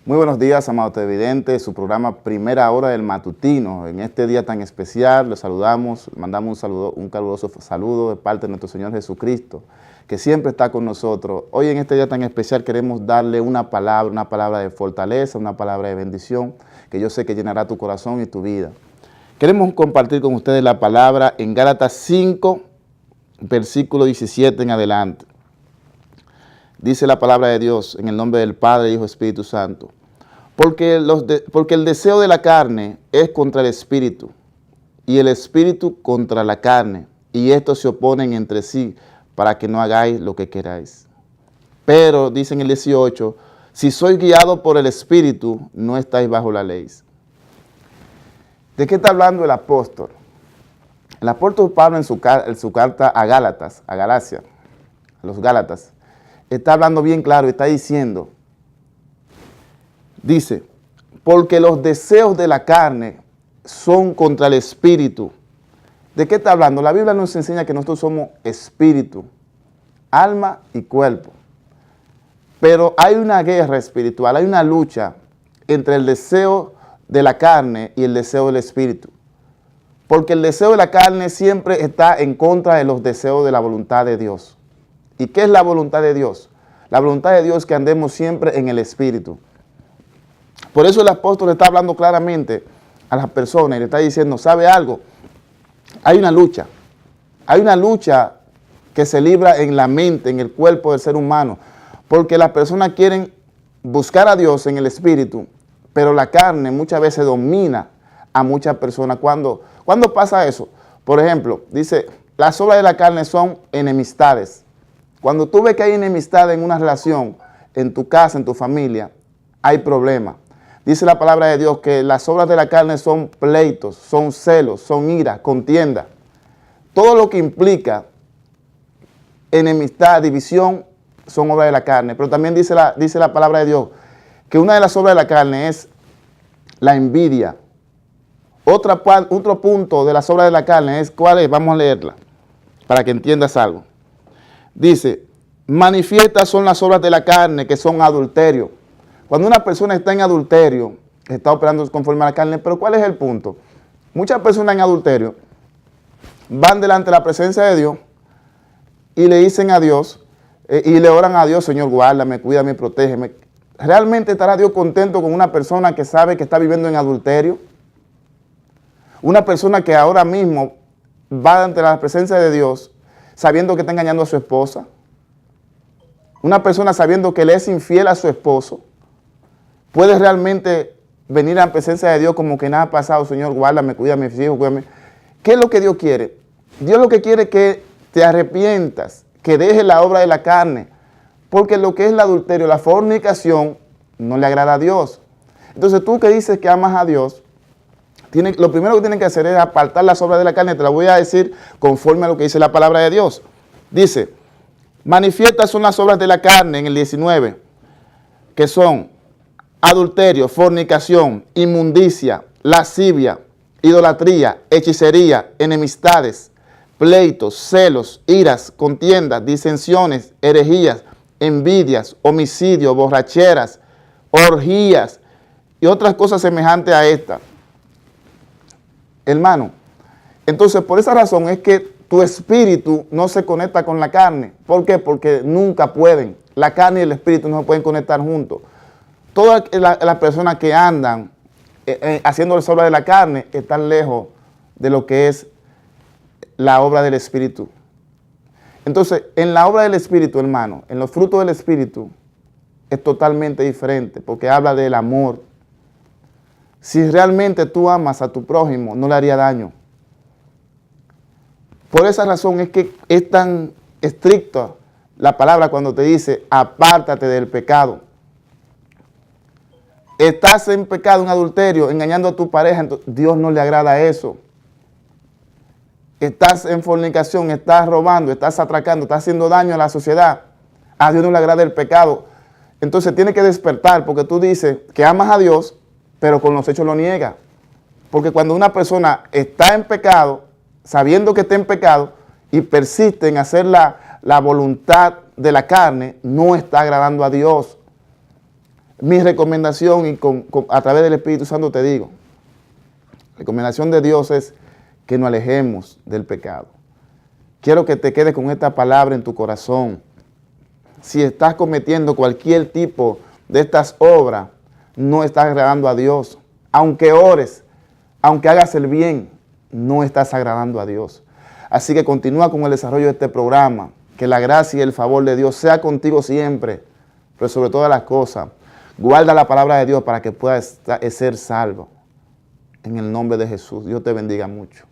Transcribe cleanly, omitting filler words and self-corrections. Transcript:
Muy buenos días, amados televidentes, su programa Primera Hora del Matutino. En este día tan especial los saludamos, mandamos un caluroso saludo de parte de nuestro Señor Jesucristo, que siempre está con nosotros. Hoy en este día tan especial queremos darle una palabra de fortaleza, una palabra de bendición, que yo sé que llenará tu corazón y tu vida. Queremos compartir con ustedes la palabra en Gálatas 5, versículo 17 en adelante. Dice la palabra de Dios en el nombre del Padre, Hijo y Espíritu Santo. Porque el deseo de la carne es contra el Espíritu, y el Espíritu contra la carne, y estos se oponen entre sí, para que no hagáis lo que queráis. Pero, dice en el 18, si sois guiados por el Espíritu, no estáis bajo la ley. ¿De qué está hablando el apóstol? El apóstol Pablo en su carta a Galacia, a los Gálatas, está hablando bien claro y está diciendo, dice, porque los deseos de la carne son contra el espíritu. ¿De qué está hablando? La Biblia nos enseña que nosotros somos espíritu, alma y cuerpo. Pero hay una guerra espiritual, hay una lucha entre el deseo de la carne y el deseo del espíritu. Porque el deseo de la carne siempre está en contra de los deseos de la voluntad de Dios. ¿Y qué es la voluntad de Dios? La voluntad de Dios es que andemos siempre en el Espíritu. Por eso el apóstol está hablando claramente a las personas y le está diciendo, ¿sabe algo? Hay una lucha que se libra en la mente, en el cuerpo del ser humano, porque las personas quieren buscar a Dios en el Espíritu, pero la carne muchas veces domina a muchas personas. ¿Cuándo pasa eso? Por ejemplo, dice, las obras de la carne son enemistades. Cuando tú ves que hay enemistad en una relación, en tu casa, en tu familia, hay problemas. Dice la palabra de Dios que las obras de la carne son pleitos, son celos, son ira, contienda. Todo lo que implica enemistad, división, son obras de la carne. Pero también dice la palabra de Dios que una de las obras de la carne es la envidia. Otro punto de las obras de la carne es, ¿cuál es? Vamos a leerla para que entiendas algo. Dice, manifiestas son las obras de la carne, que son adulterio. Cuando una persona está en adulterio, está operando conforme a la carne, pero ¿cuál es el punto? Muchas personas en adulterio van delante de la presencia de Dios y le dicen a Dios, y le oran a Dios, Señor, guárdame, cuídame, protégeme. ¿Realmente estará Dios contento con una persona que sabe que está viviendo en adulterio? Una persona que ahora mismo va ante la presencia de Dios sabiendo que está engañando a su esposa. Una persona sabiendo que le es infiel a su esposo. ¿Puede realmente venir a la presencia de Dios como que nada ha pasado? Señor, guárdame, cuídame, mis hijos, cuídame. ¿Qué es lo que Dios quiere? Dios lo que quiere es que te arrepientas, que dejes la obra de la carne. Porque lo que es el adulterio, la fornicación, no le agrada a Dios. Entonces tú que dices que amas a Dios, lo primero que tienen que hacer es apartar las obras de la carne. Te la voy a decir conforme a lo que dice la palabra de Dios. Dice, manifiestas son las obras de la carne en el 19, que son adulterio, fornicación, inmundicia, lascivia, idolatría, hechicería, enemistades, pleitos, celos, iras, contiendas, disensiones, herejías, envidias, homicidios, borracheras, orgías y otras cosas semejantes a esta. Hermano, entonces por esa razón es que tu espíritu no se conecta con la carne. ¿Por qué? Porque nunca pueden. La carne y el espíritu no se pueden conectar juntos. Todas las personas que andan haciendo las obras de la carne están lejos de lo que es la obra del espíritu. Entonces, en la obra del espíritu, hermano, en los frutos del espíritu, es totalmente diferente porque habla del amor. Si realmente tú amas a tu prójimo, no le haría daño. Por esa razón es que es tan estricta la palabra cuando te dice, apártate del pecado. Estás en pecado, en adulterio, engañando a tu pareja, entonces Dios no le agrada eso. Estás en fornicación, estás robando, estás atracando, estás haciendo daño a la sociedad. A Dios no le agrada el pecado. Entonces tiene que despertar porque tú dices que amas a Dios, pero con los hechos lo niega. Porque cuando una persona está en pecado, sabiendo que está en pecado, y persiste en hacer la voluntad de la carne, no está agradando a Dios. Mi recomendación, y a través del Espíritu Santo te digo, la recomendación de Dios es que nos alejemos del pecado. Quiero que te quedes con esta palabra en tu corazón. Si estás cometiendo cualquier tipo de estas obras, no estás agradando a Dios. Aunque ores, aunque hagas el bien, no estás agradando a Dios. Así que continúa con el desarrollo de este programa. Que la gracia y el favor de Dios sea contigo siempre, pero sobre todas las cosas, guarda la palabra de Dios para que puedas ser salvo. En el nombre de Jesús, Dios te bendiga mucho.